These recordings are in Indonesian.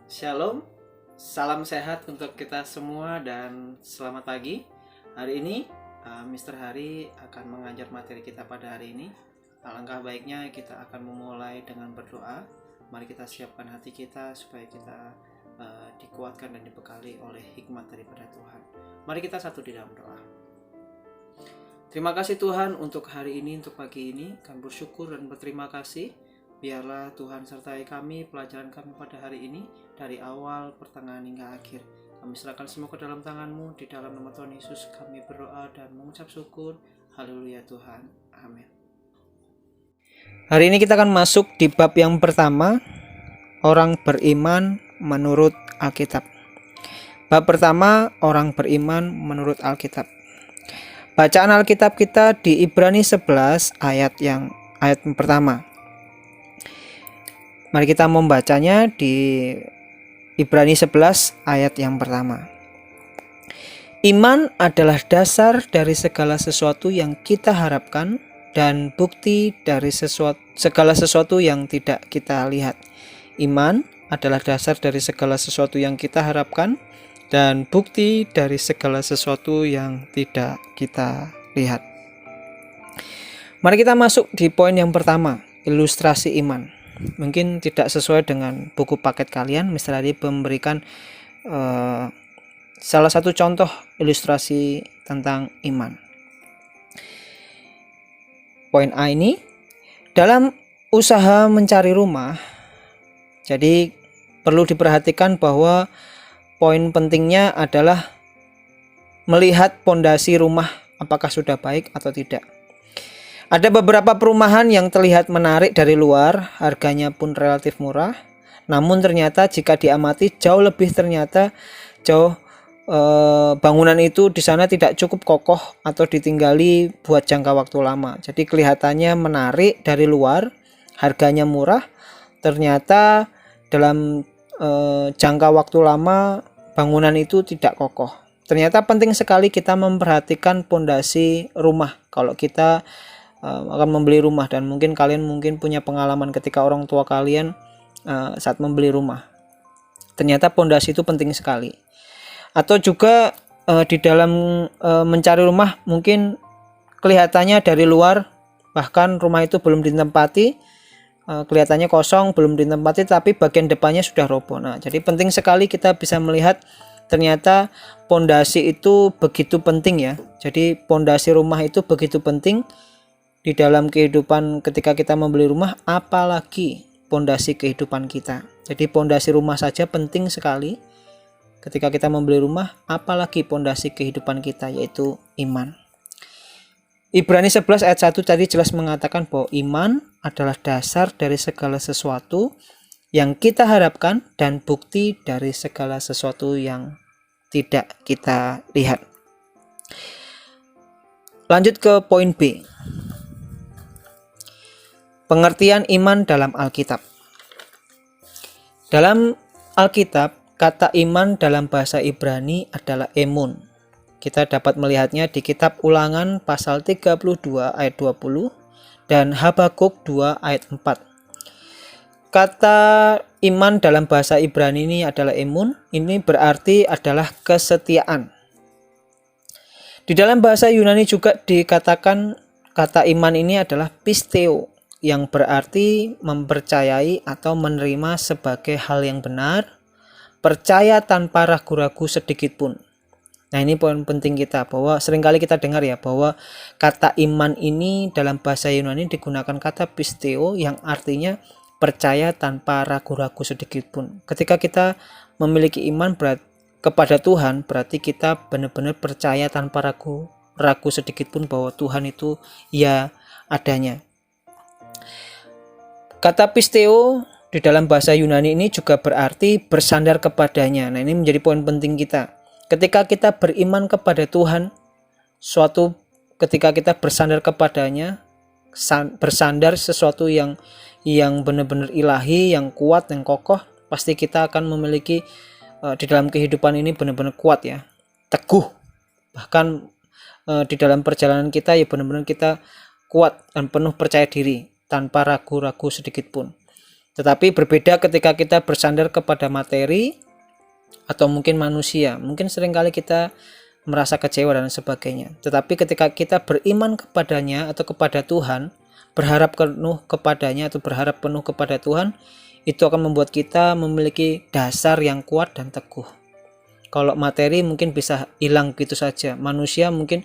Shalom, salam sehat untuk kita semua dan selamat pagi. Hari ini Mr. Hari akan mengajar materi kita pada hari ini. Alangkah baiknya kita akan memulai dengan berdoa. Mari kita siapkan hati kita supaya kita dikuatkan dan dibekali oleh hikmat daripada Tuhan. Mari kita satu di dalam doa. Terima kasih Tuhan untuk hari ini, untuk pagi ini. Kami bersyukur dan berterima kasih. Biarlah Tuhan sertai kami, pelajaran kami pada hari ini, dari awal, pertengahan hingga akhir. Kami serahkan semua ke dalam tangan-Mu, di dalam nama Tuhan Yesus kami berdoa dan mengucap syukur. Haleluya Tuhan, amin. Hari ini kita akan masuk di bab yang pertama, orang beriman menurut Alkitab. Bab pertama, orang beriman menurut Alkitab. Bacaan Alkitab kita di Ibrani 11 ayat pertama. Mari kita membacanya di Ibrani 11 ayat yang pertama. Iman adalah dasar dari segala sesuatu yang kita harapkan dan bukti dari segala sesuatu yang tidak kita lihat. Iman adalah dasar dari segala sesuatu yang kita harapkan dan bukti dari segala sesuatu yang tidak kita lihat. Mari kita masuk di poin yang pertama, ilustrasi iman. Mungkin tidak sesuai dengan buku paket kalian, Mr. Adi memberikan salah satu contoh ilustrasi tentang iman. Poin A ini, dalam usaha mencari rumah, jadi perlu diperhatikan bahwa poin pentingnya adalah melihat pondasi rumah apakah sudah baik atau tidak. Ada beberapa perumahan yang terlihat menarik dari luar, harganya pun relatif murah. Namun ternyata jika diamati bangunan itu di sana tidak cukup kokoh atau ditinggali buat jangka waktu lama. Jadi kelihatannya menarik dari luar, harganya murah. Ternyata dalam jangka waktu lama bangunan itu tidak kokoh. Ternyata penting sekali kita memperhatikan pondasi rumah kalau kita akan membeli rumah, dan mungkin kalian punya pengalaman ketika orang tua kalian saat membeli rumah. Ternyata pondasi itu penting sekali. Atau juga di dalam mencari rumah, mungkin kelihatannya dari luar bahkan rumah itu belum ditempati, kelihatannya kosong, belum ditempati, tapi bagian depannya sudah roboh. Nah, jadi penting sekali kita bisa melihat ternyata pondasi itu begitu penting ya. Jadi pondasi rumah itu begitu penting di dalam kehidupan ketika kita membeli rumah, apalagi pondasi kehidupan kita. Jadi pondasi rumah saja penting sekali ketika kita membeli rumah, apalagi pondasi kehidupan kita, yaitu iman. Ibrani 11 ayat 1 tadi jelas mengatakan bahwa iman adalah dasar dari segala sesuatu yang kita harapkan dan bukti dari segala sesuatu yang tidak kita lihat. Lanjut ke poin B. Pengertian iman dalam Alkitab. Dalam Alkitab, kata iman dalam bahasa Ibrani adalah emun. Kita dapat melihatnya di kitab Ulangan pasal 32 ayat 20 dan Habakuk 2 ayat 4. Kata iman dalam bahasa Ibrani ini adalah emun. Ini berarti adalah kesetiaan. Di dalam bahasa Yunani juga dikatakan kata iman ini adalah pisteo, yang berarti mempercayai atau menerima sebagai hal yang benar, percaya tanpa ragu-ragu sedikit pun. Nah, ini poin penting kita, bahwa seringkali kita dengar ya bahwa kata iman ini dalam bahasa Yunani digunakan kata pisteo yang artinya percaya tanpa ragu-ragu sedikit pun. Ketika kita memiliki iman kepada Tuhan, berarti kita benar-benar percaya tanpa ragu sedikit pun bahwa Tuhan itu ya adanya. Kata pisteo di dalam bahasa Yunani ini juga berarti bersandar kepadanya. Nah, ini menjadi poin penting kita. Ketika kita beriman kepada Tuhan, ketika kita bersandar kepadanya, bersandar sesuatu yang benar-benar ilahi, yang kuat, yang kokoh, pasti kita akan memiliki di dalam kehidupan ini benar-benar kuat ya, teguh. Bahkan di dalam perjalanan kita ya benar-benar kita kuat dan penuh percaya diri. tanpa ragu-ragu sedikit pun. Tetapi berbeda ketika kita bersandar kepada materi atau mungkin manusia. Mungkin seringkali kita merasa kecewa dan sebagainya. Tetapi ketika kita beriman kepadanya atau kepada Tuhan, berharap penuh kepadanya atau berharap penuh kepada Tuhan, itu akan membuat kita memiliki dasar yang kuat dan teguh. Kalau materi mungkin bisa hilang gitu saja. Manusia mungkin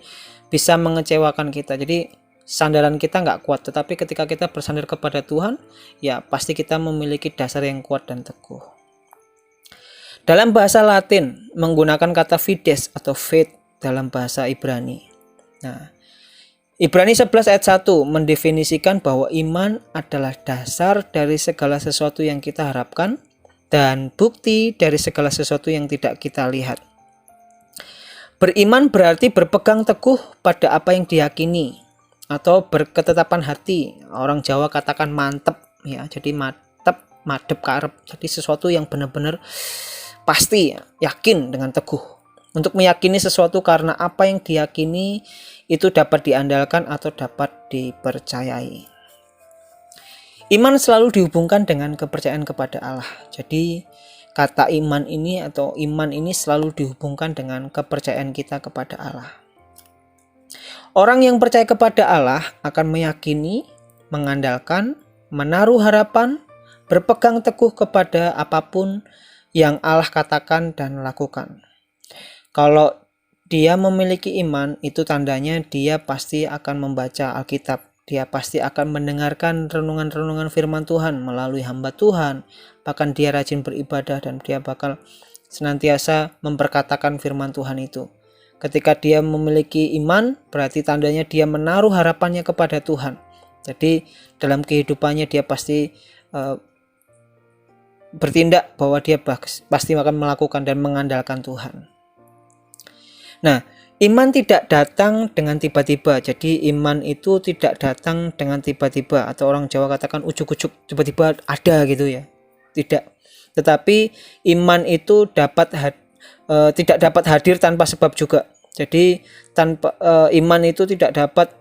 bisa mengecewakan kita. Jadi sandaran kita nggak kuat, tetapi ketika kita bersandar kepada Tuhan, ya pasti kita memiliki dasar yang kuat dan teguh. Dalam bahasa Latin menggunakan kata fides atau faith dalam bahasa Ibrani. Nah, Ibrani 11 ayat 1 mendefinisikan bahwa iman adalah dasar dari segala sesuatu yang kita harapkan dan bukti dari segala sesuatu yang tidak kita lihat. Beriman berarti berpegang teguh pada apa yang diyakini atau berketetapan hati. Orang Jawa katakan mantep ya, jadi mantep, madep karep. Jadi sesuatu yang benar-benar pasti, yakin dengan teguh. Untuk meyakini sesuatu karena apa yang diyakini itu dapat diandalkan atau dapat dipercayai. Iman selalu dihubungkan dengan kepercayaan kepada Allah. Jadi kata iman ini atau iman ini selalu dihubungkan dengan kepercayaan kita kepada Allah. Orang yang percaya kepada Allah akan meyakini, mengandalkan, menaruh harapan, berpegang teguh kepada apapun yang Allah katakan dan lakukan. Kalau dia memiliki iman, itu tandanya dia pasti akan membaca Alkitab. Dia pasti akan mendengarkan renungan-renungan firman Tuhan melalui hamba Tuhan. Bahkan dia rajin beribadah dan dia bakal senantiasa memperkatakan firman Tuhan itu. Ketika dia memiliki iman, berarti tandanya dia menaruh harapannya kepada Tuhan. Jadi dalam kehidupannya dia pasti bertindak bahwa dia pasti akan melakukan dan mengandalkan Tuhan. Nah, iman tidak datang dengan tiba-tiba. Jadi iman itu tidak datang dengan tiba-tiba, atau orang Jawa katakan ujuk-ujuk tiba-tiba ada gitu ya. Tidak. Tetapi iman itu tidak dapat hadir tanpa sebab juga. Jadi iman itu tidak dapat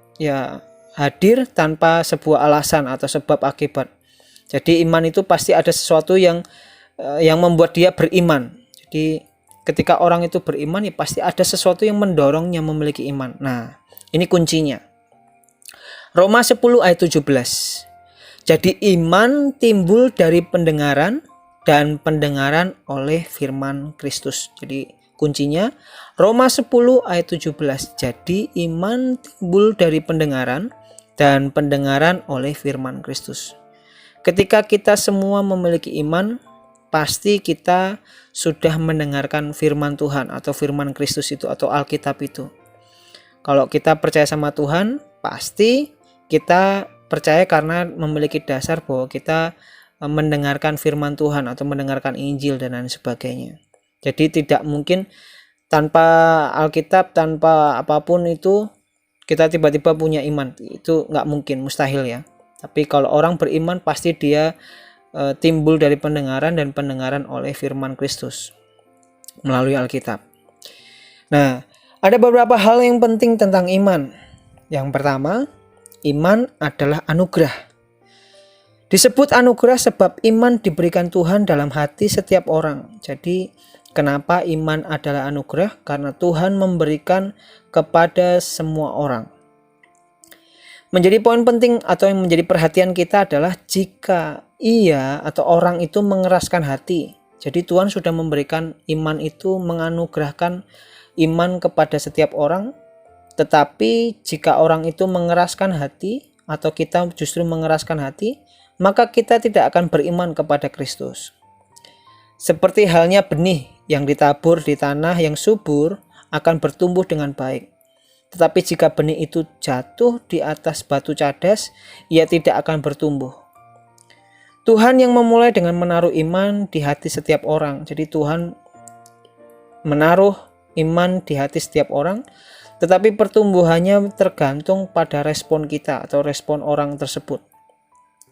hadir tanpa sebuah alasan atau sebab akibat. Jadi iman itu pasti ada sesuatu yang membuat dia beriman. Jadi ketika orang itu beriman, ya pasti ada sesuatu yang mendorongnya memiliki iman. Nah, ini kuncinya. Roma 10 ayat 17. Jadi iman timbul dari pendengaran dan pendengaran oleh firman Kristus. Jadi kuncinya Roma 10 ayat 17. Jadi iman timbul dari pendengaran dan pendengaran oleh firman Kristus. Ketika kita semua memiliki iman, pasti kita sudah mendengarkan firman Tuhan atau firman Kristus itu atau Alkitab itu. Kalau kita percaya sama Tuhan, pasti kita percaya karena memiliki dasar bahwa kita mendengarkan firman Tuhan atau mendengarkan Injil dan lain sebagainya. Jadi tidak mungkin tanpa Alkitab, tanpa apapun itu kita tiba-tiba punya iman. Itu nggak mungkin, mustahil ya. Tapi kalau orang beriman pasti dia timbul dari pendengaran dan pendengaran oleh firman Kristus melalui Alkitab. Nah, ada beberapa hal yang penting tentang iman. Yang pertama, iman adalah anugerah. Disebut anugerah sebab iman diberikan Tuhan dalam hati setiap orang. Jadi, kenapa iman adalah anugerah? Karena Tuhan memberikan kepada semua orang. Menjadi poin penting atau yang menjadi perhatian kita adalah jika ia atau orang itu mengeraskan hati. Jadi Tuhan sudah memberikan iman itu, menganugerahkan iman kepada setiap orang. Tetapi jika orang itu mengeraskan hati atau kita justru mengeraskan hati, maka kita tidak akan beriman kepada Kristus. Seperti halnya benih yang ditabur di tanah yang subur akan bertumbuh dengan baik. Tetapi jika benih itu jatuh di atas batu cadas, ia tidak akan bertumbuh. Tuhan yang memulai dengan menaruh iman di hati setiap orang. Jadi Tuhan menaruh iman di hati setiap orang, tetapi pertumbuhannya tergantung pada respon kita atau respon orang tersebut.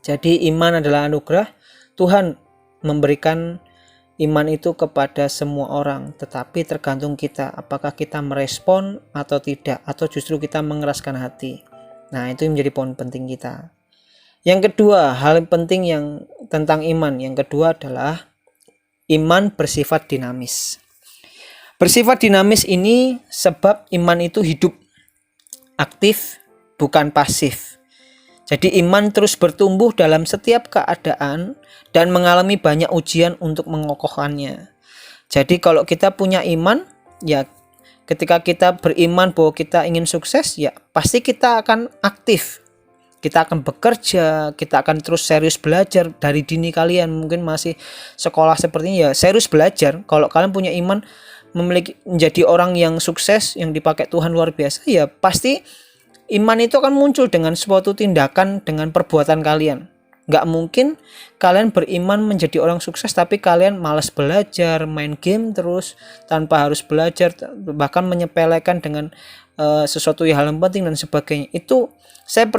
Jadi iman adalah anugerah. Tuhan memberikan iman itu kepada semua orang, tetapi tergantung kita apakah kita merespon atau tidak, atau justru kita mengeraskan hati. Nah, itu yang menjadi poin penting kita. Yang kedua, hal penting yang tentang iman, yang kedua adalah iman bersifat dinamis. Bersifat dinamis ini sebab iman itu hidup, aktif, bukan pasif. Jadi iman terus bertumbuh dalam setiap keadaan dan mengalami banyak ujian untuk mengokohkannya. Jadi kalau kita punya iman, ya ketika kita beriman bahwa kita ingin sukses, ya pasti kita akan aktif. Kita akan bekerja, kita akan terus serius belajar. Dari dini kalian mungkin masih sekolah seperti ini, ya serius belajar. Kalau kalian punya iman, menjadi orang yang sukses, yang dipakai Tuhan luar biasa, ya pasti iman itu akan muncul dengan suatu tindakan, dengan perbuatan kalian. Nggak mungkin kalian beriman menjadi orang sukses tapi kalian malas belajar, main game terus tanpa harus belajar, bahkan menyepelekan dengan sesuatu hal yang penting dan sebagainya. Itu saya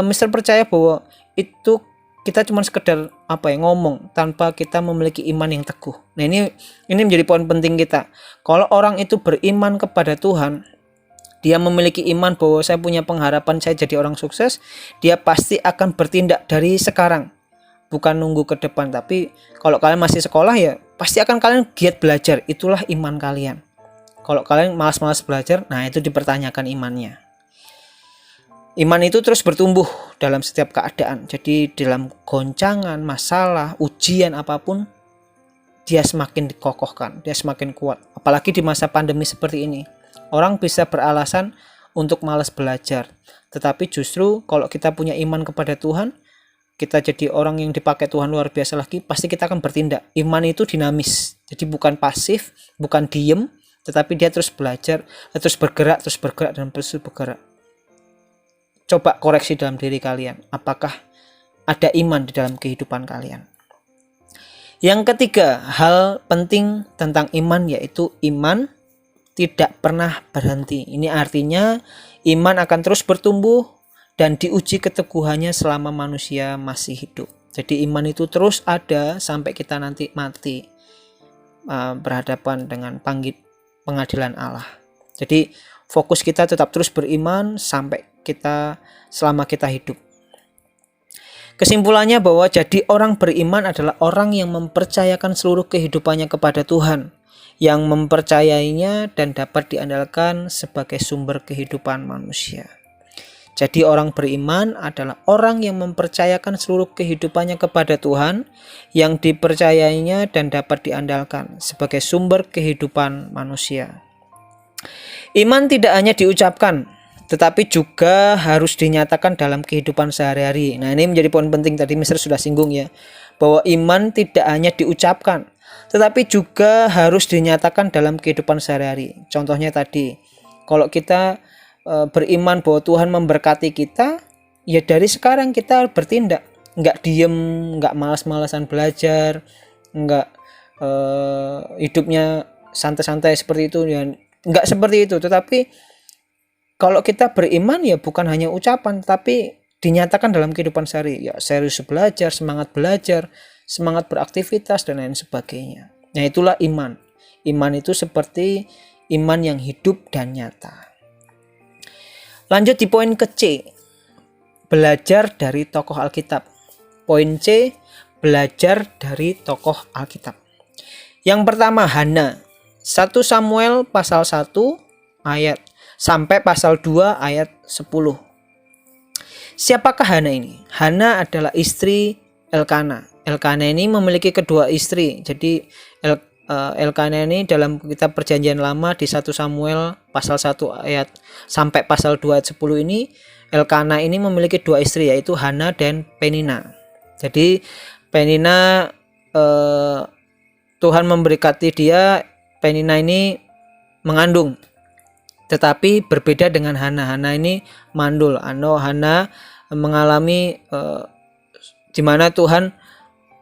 Mister percaya bahwa itu kita cuma sekedar ngomong tanpa kita memiliki iman yang teguh. Nah, ini menjadi poin penting kita. Kalau orang itu beriman kepada Tuhan, dia memiliki iman bahwa saya punya pengharapan saya jadi orang sukses, dia pasti akan bertindak dari sekarang, bukan nunggu ke depan. Tapi kalau kalian masih sekolah, ya pasti akan kalian giat belajar. Itulah iman kalian. Kalau kalian malas-malas belajar, nah itu dipertanyakan imannya. Iman itu terus bertumbuh dalam setiap keadaan. Jadi dalam goncangan, masalah, ujian apapun, dia semakin dikokohkan, dia semakin kuat. Apalagi di masa pandemi seperti ini. Orang bisa beralasan untuk malas belajar. Tetapi justru kalau kita punya iman kepada Tuhan, kita jadi orang yang dipakai Tuhan luar biasa lagi, pasti kita akan bertindak. Iman itu dinamis. Jadi bukan pasif, bukan diem, tetapi dia terus belajar, terus bergerak, dan terus bergerak. Coba koreksi dalam diri kalian, apakah ada iman di dalam kehidupan kalian. Yang ketiga, hal penting tentang iman yaitu iman tidak pernah berhenti. Ini artinya iman akan terus bertumbuh dan diuji keteguhannya selama manusia masih hidup. Jadi iman itu terus ada sampai kita nanti mati, berhadapan dengan pengadilan Allah. Jadi fokus kita tetap terus beriman sampai selama kita hidup. Kesimpulannya bahwa jadi orang beriman adalah orang yang mempercayakan seluruh kehidupannya kepada Tuhan, yang mempercayainya dan dapat diandalkan sebagai sumber kehidupan manusia. Jadi orang beriman adalah orang yang mempercayakan seluruh kehidupannya kepada Tuhan, yang dipercayainya dan dapat diandalkan sebagai sumber kehidupan manusia. Iman tidak hanya diucapkan, tetapi juga harus dinyatakan dalam kehidupan sehari-hari. Nah, ini menjadi poin penting tadi Mister sudah singgung ya, bahwa iman tidak hanya diucapkan, tetapi juga harus dinyatakan dalam kehidupan sehari-hari. Contohnya tadi, kalau kita beriman bahwa Tuhan memberkati kita, ya dari sekarang kita bertindak, nggak diem, nggak malas-malasan belajar, nggak hidupnya santai-santai seperti itu, ya nggak seperti itu. Tetapi kalau kita beriman ya bukan hanya ucapan, tapi dinyatakan dalam kehidupan sehari. Ya serius belajar, semangat beraktivitas dan lain sebagainya. Nah, itulah iman. Iman itu seperti iman yang hidup dan nyata. Lanjut di poin ke C. Belajar dari tokoh Alkitab. Poin C, belajar dari tokoh Alkitab. Yang pertama, Hana. 1 Samuel pasal 1 ayat sampai pasal 2 ayat 10. Siapakah Hana ini? Hana adalah istri Elkana. Elkana ini memiliki kedua istri. Jadi Elkana ini dalam kitab Perjanjian Lama di 1 Samuel pasal 1 ayat sampai pasal 2 ayat 10 ini, Elkana ini memiliki dua istri yaitu Hana dan Penina. Jadi Penina Tuhan memberkati dia. Penina ini mengandung, tetapi berbeda dengan Hana. Hana ini mandul. Hana mengalami di mana Tuhan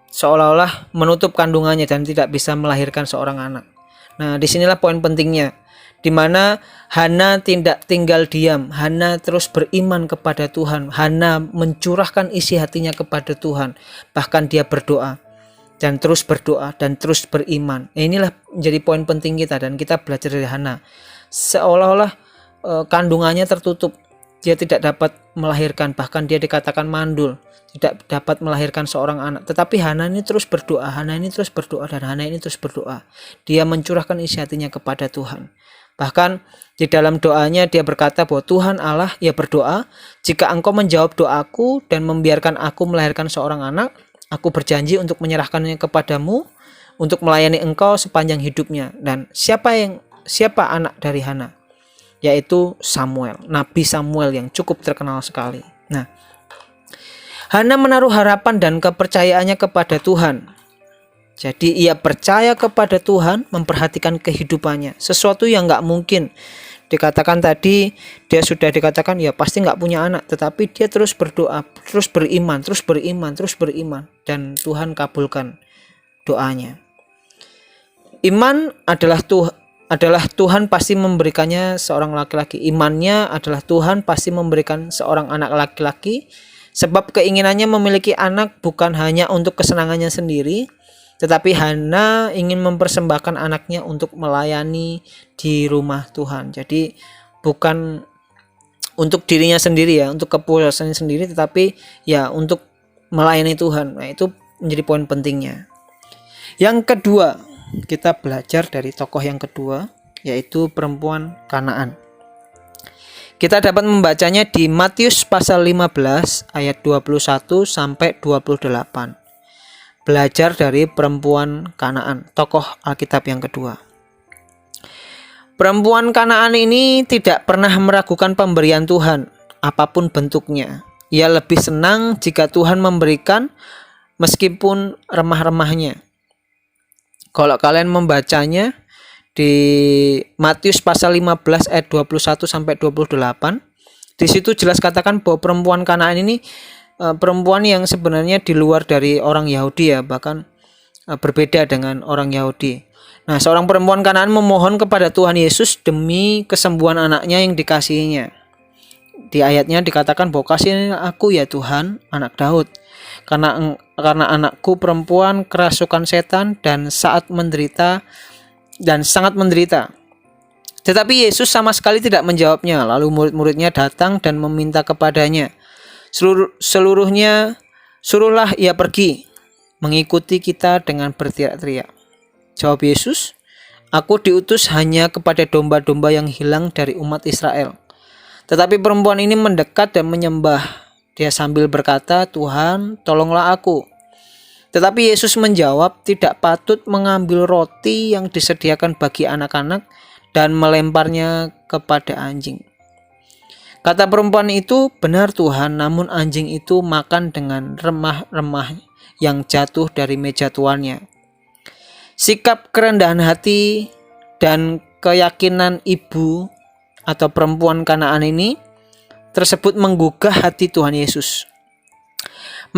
seolah-olah menutup kandungannya dan tidak bisa melahirkan seorang anak. Nah, disinilah poin pentingnya, di mana Hana tidak tinggal diam. Hana terus beriman kepada Tuhan. Hana mencurahkan isi hatinya kepada Tuhan. Bahkan dia berdoa dan terus berdoa dan terus beriman. Inilah menjadi poin penting kita dan kita belajar dari Hana. Seolah-olah kandungannya tertutup, dia tidak dapat melahirkan, bahkan dia dikatakan mandul, tidak dapat melahirkan seorang anak. Tetapi Hana ini terus berdoa, dan Hana ini terus berdoa. Dia mencurahkan isi hatinya kepada Tuhan. Bahkan di dalam doanya dia berkata bahwa Tuhan Allah, ia berdoa, jika engkau menjawab doaku dan membiarkan aku melahirkan seorang anak, aku berjanji untuk menyerahkannya kepadamu untuk melayani engkau sepanjang hidupnya. Dan siapa anak dari Hana? Yaitu Samuel, Nabi Samuel yang cukup terkenal sekali. Nah, Hana menaruh harapan dan kepercayaannya kepada Tuhan. Jadi ia percaya kepada Tuhan, memperhatikan kehidupannya. Sesuatu yang gak mungkin. Dikatakan tadi, dia sudah dikatakan ya pasti gak punya anak. Tetapi dia terus berdoa, terus beriman. Dan Tuhan kabulkan doanya. Iman adalah Tuhan pasti memberikannya seorang laki-laki. Imannya adalah Tuhan pasti memberikan seorang anak laki-laki. Sebab keinginannya memiliki anak bukan hanya untuk kesenangannya sendiri, tetapi Hana ingin mempersembahkan anaknya untuk melayani di rumah Tuhan. Jadi bukan untuk dirinya sendiri ya, untuk kepuasannya sendiri, tetapi ya untuk melayani Tuhan. Nah, itu menjadi poin pentingnya. Yang kedua, kita belajar dari tokoh yang kedua, yaitu perempuan Kanaan. Kita dapat membacanya di Matius pasal 15 ayat 21 sampai 28. Belajar dari perempuan Kanaan, tokoh Alkitab yang kedua. Perempuan Kanaan ini tidak pernah meragukan pemberian Tuhan, apapun bentuknya. Ia lebih senang jika Tuhan memberikan meskipun remah-remahnya. Kalau kalian membacanya di Matius pasal 15 ayat 21 sampai 28, di situ jelas katakan bahwa perempuan Kanaan ini perempuan yang sebenarnya di luar dari orang Yahudi ya, bahkan berbeda dengan orang Yahudi. Nah, seorang perempuan Kanaan memohon kepada Tuhan Yesus demi kesembuhan anaknya yang dikasihinya. Di ayatnya dikatakan bahwa kasihilah aku ya Tuhan, anak Daud, karena anakku perempuan kerasukan setan dan sangat menderita. Tetapi Yesus sama sekali tidak menjawabnya. Lalu murid-muridnya datang dan meminta kepadanya, suruhlah ia pergi, mengikuti kita dengan berteriak-teriak. Jawab Yesus, aku diutus hanya kepada domba-domba yang hilang dari umat Israel. Tetapi perempuan ini mendekat dan menyembah. Dia sambil berkata, Tuhan, tolonglah aku. Tetapi Yesus menjawab, tidak patut mengambil roti yang disediakan bagi anak-anak dan melemparnya kepada anjing. Kata perempuan itu, benar Tuhan, namun anjing itu makan dengan remah-remah yang jatuh dari meja tuannya. Sikap kerendahan hati dan keyakinan ibu atau perempuan Kanaan ini tersebut menggugah hati Tuhan Yesus.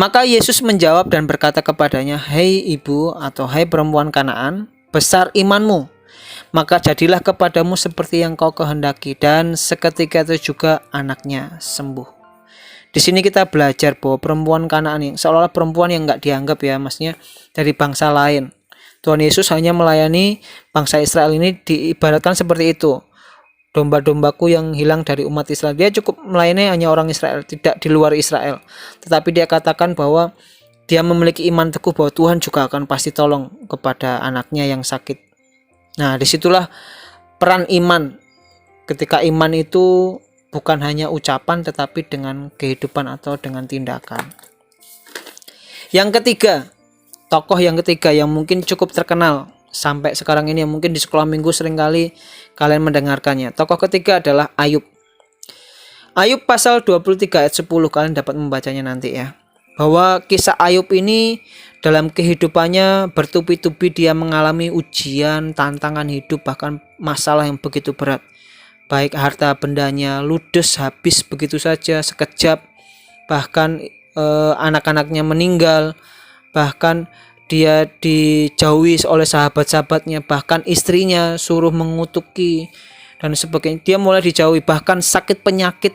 Maka Yesus menjawab dan berkata kepadanya, hei ibu atau hai perempuan Kanaan, besar imanmu. Maka jadilah kepadamu seperti yang kau kehendaki, dan seketika itu juga anaknya sembuh. Di sini kita belajar bahwa perempuan Kanaan yang seolah-olah perempuan yang enggak dianggap ya, maksudnya dari bangsa lain. Tuhan Yesus hanya melayani bangsa Israel ini, diibaratkan seperti itu. Domba-dombaku yang hilang dari umat Israel. Dia cukup melayani hanya orang Israel, tidak di luar Israel. Tetapi dia katakan bahwa dia memiliki iman teguh bahwa Tuhan juga akan pasti tolong kepada anaknya yang sakit. Nah, disitulah peran iman. Ketika iman itu bukan hanya ucapan tetapi dengan kehidupan atau dengan tindakan. Yang ketiga, tokoh yang ketiga yang mungkin cukup terkenal sampai sekarang ini, yang mungkin di sekolah minggu seringkali kalian mendengarkannya. Tokoh ketiga adalah Ayub. Ayub pasal 23 ayat 10, kalian dapat membacanya nanti ya. Bahwa kisah Ayub ini dalam kehidupannya bertubi-tubi dia mengalami ujian, tantangan hidup, bahkan masalah yang begitu berat. Baik harta bendanya ludes habis begitu saja sekejap, bahkan anak-anaknya meninggal, bahkan dia dijauhi oleh sahabat-sahabatnya, bahkan istrinya suruh mengutuki dan sebagainya. Dia mulai dijauhi, bahkan sakit penyakit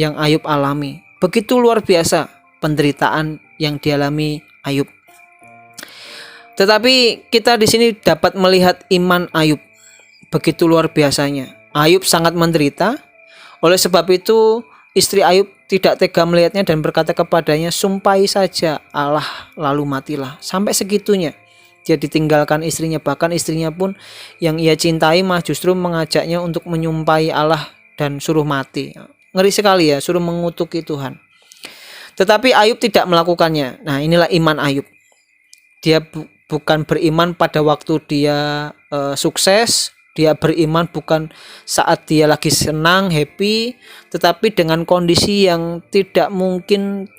yang Ayub alami. Begitu luar biasa penderitaan yang dialami Ayub. Tetapi kita di sini dapat melihat iman Ayub begitu luar biasanya. Ayub sangat menderita, Oleh sebab itu istri Ayub tidak tega melihatnya dan berkata kepadanya, "Sumpahi saja Allah, lalu matilah." Sampai segitunya dia ditinggalkan istrinya, bahkan istrinya pun yang ia cintai mah justru mengajaknya untuk menyumpahi Allah dan suruh mati. Ngeri sekali ya, suruh mengutuki Tuhan. Tetapi Ayub tidak melakukannya. Nah, inilah iman Ayub. Dia bukan beriman pada waktu dia sukses, dia beriman bukan saat dia lagi senang, happy, tetapi dengan kondisi yang tidak mungkin,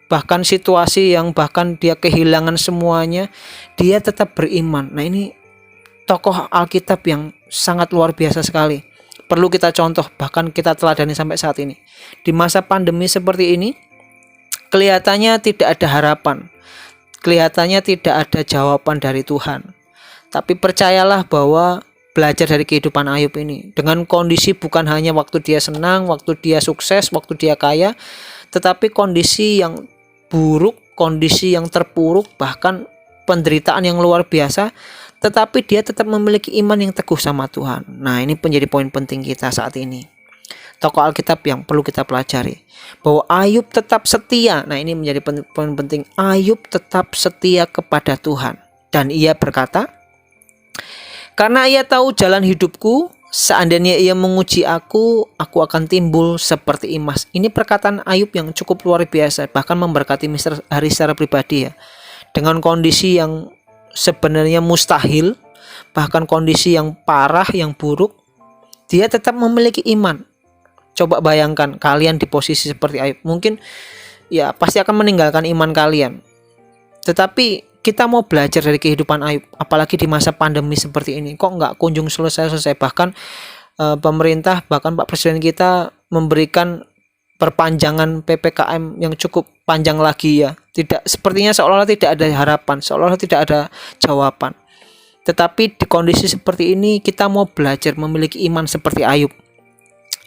bahkan situasi yang bahkan dia kehilangan semuanya, dia tetap beriman. Nah, ini tokoh Alkitab yang sangat luar biasa sekali. Perlu kita contoh, bahkan kita teladani sampai saat ini. Di masa pandemi seperti ini, kelihatannya tidak ada harapan. Kelihatannya tidak ada jawaban dari Tuhan. Tapi percayalah bahwa belajar dari kehidupan Ayub ini, dengan kondisi bukan hanya waktu dia senang, waktu dia sukses, waktu dia kaya, tetapi kondisi yang buruk, kondisi yang terpuruk, bahkan penderitaan yang luar biasa, tetapi dia tetap memiliki iman yang teguh sama Tuhan. Nah, ini menjadi poin penting kita saat ini. Tokoh Alkitab yang perlu kita pelajari, bahwa Ayub tetap setia. Nah, ini menjadi poin penting. Ayub tetap setia kepada Tuhan, dan ia berkata, "Karena ia tahu jalan hidupku, seandainya ia menguji aku akan timbul seperti emas." Ini perkataan Ayub yang cukup luar biasa, bahkan memberkati Mr. Hari secara pribadi ya. Dengan kondisi yang sebenarnya mustahil, bahkan kondisi yang parah, yang buruk, dia tetap memiliki iman. Coba bayangkan kalian di posisi seperti Ayub, mungkin ya pasti akan meninggalkan iman kalian. Tetapi kita mau belajar dari kehidupan Ayub, apalagi di masa pandemi seperti ini, kok nggak kunjung selesai-selesai. Bahkan pemerintah, bahkan Pak Presiden kita memberikan perpanjangan PPKM yang cukup panjang lagi ya. Tidak, sepertinya seolah-olah tidak ada harapan, seolah-olah tidak ada jawaban. Tetapi di kondisi seperti ini kita mau belajar memiliki iman seperti Ayub.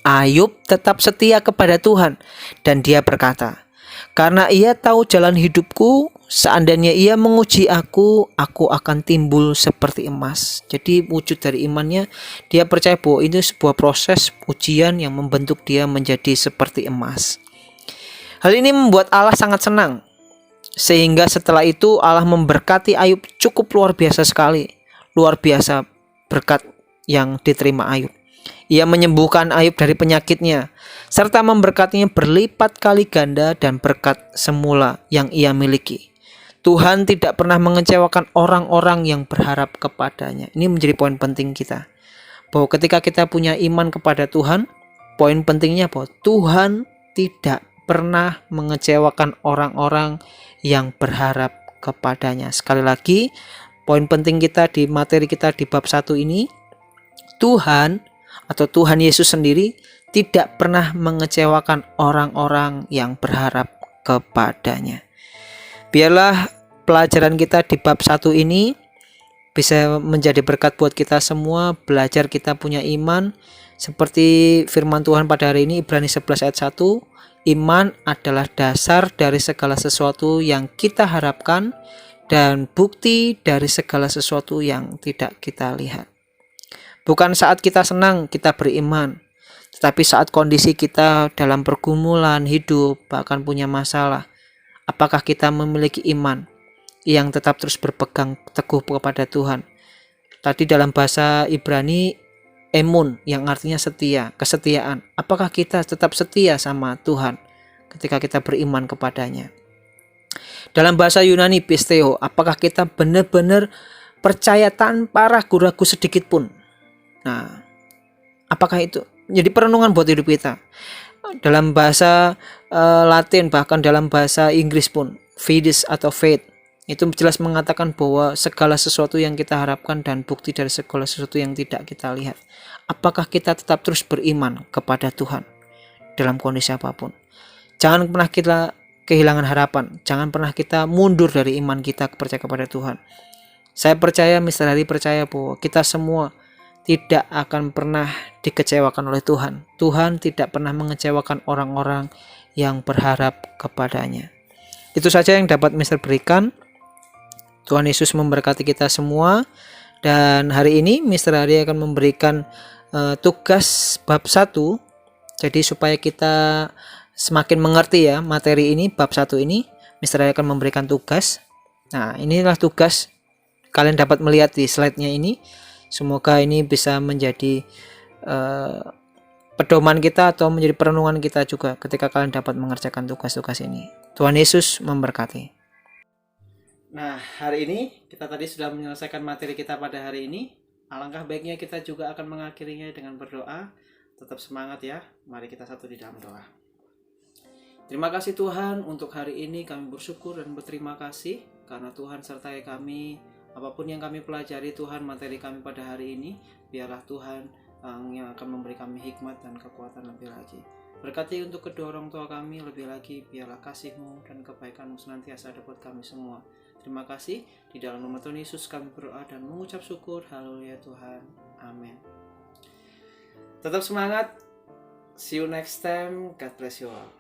Ayub tetap setia kepada Tuhan, dan dia berkata, "Karena ia tahu jalan hidupku, seandainya ia menguji aku akan timbul seperti emas." Jadi wujud dari imannya, dia percaya bahwa ini sebuah proses ujian yang membentuk dia menjadi seperti emas. Hal ini membuat Allah sangat senang, sehingga setelah itu Allah memberkati Ayub cukup luar biasa sekali. Luar biasa berkat yang diterima Ayub. Ia menyembuhkan Ayub dari penyakitnya, serta memberkatinya berlipat kali ganda dan berkat semula yang ia miliki. Tuhan tidak pernah mengecewakan orang-orang yang berharap kepadanya. Ini menjadi poin penting kita, bahwa ketika kita punya iman kepada Tuhan, poin pentingnya bahwa Tuhan tidak pernah mengecewakan orang-orang yang berharap kepadanya. Sekali lagi, poin penting kita di materi kita di bab 1 ini, Tuhan atau Tuhan Yesus sendiri tidak pernah mengecewakan orang-orang yang berharap kepadanya. Biarlah pelajaran kita di bab 1 ini bisa menjadi berkat buat kita semua. Belajar kita punya iman seperti firman Tuhan pada hari ini, Ibrani 11 ayat 1. Iman adalah dasar dari segala sesuatu yang kita harapkan dan bukti dari segala sesuatu yang tidak kita lihat. Bukan saat kita senang kita beriman, tetapi saat kondisi kita dalam pergumulan hidup, bahkan punya masalah, apakah kita memiliki iman yang tetap terus berpegang teguh kepada Tuhan? Tadi dalam bahasa Ibrani, emun, yang artinya setia, kesetiaan. Apakah kita tetap setia sama Tuhan ketika kita beriman kepadanya? Dalam bahasa Yunani, pisteo, apakah kita benar-benar percaya tanpa ragu-ragu sedikit pun? Nah, apakah itu jadi perenungan buat hidup kita? Dalam bahasa Latin, bahkan dalam bahasa Inggris pun, fides atau faith, itu jelas mengatakan bahwa segala sesuatu yang kita harapkan dan bukti dari segala sesuatu yang tidak kita lihat. Apakah kita tetap terus beriman kepada Tuhan dalam kondisi apapun? Jangan pernah kita kehilangan harapan. Jangan pernah kita mundur dari iman kita percaya kepada Tuhan. Saya percaya, Mr. Hari percaya bahwa kita semua tidak akan pernah dikecewakan oleh Tuhan. Tuhan tidak pernah mengecewakan orang-orang yang berharap kepadanya. Itu saja yang dapat Mr. berikan. Tuhan Yesus memberkati kita semua. Dan hari ini Mr. Hari akan memberikan tugas bab 1. Jadi supaya kita semakin mengerti ya materi ini, bab 1 ini, Mister akan memberikan tugas. Nah, inilah tugas. Kalian dapat melihat di slide-nya ini. Semoga ini bisa menjadi pedoman kita atau menjadi perenungan kita juga ketika kalian dapat mengerjakan tugas-tugas ini. Tuhan Yesus memberkati. Nah, hari ini kita tadi sudah menyelesaikan materi kita pada hari ini. Alangkah baiknya kita juga akan mengakhirinya dengan berdoa. Tetap semangat ya. Mari kita satu di dalam doa. Terima kasih Tuhan untuk hari ini, kami bersyukur dan berterima kasih karena Tuhan sertai kami. Apapun yang kami pelajari Tuhan, materi kami pada hari ini, biarlah Tuhan yang akan memberi kami hikmat dan kekuatan lebih lagi. Berkati untuk kedua orang tua kami lebih lagi, biarlah kasih-Mu dan kebaikan-Mu senantiasa ada buat kami semua. Terima kasih, di dalam nama Tuhan Yesus kami berdoa dan mengucap syukur. Haleluya Tuhan, amin. Tetap semangat, see you next time, God bless you all.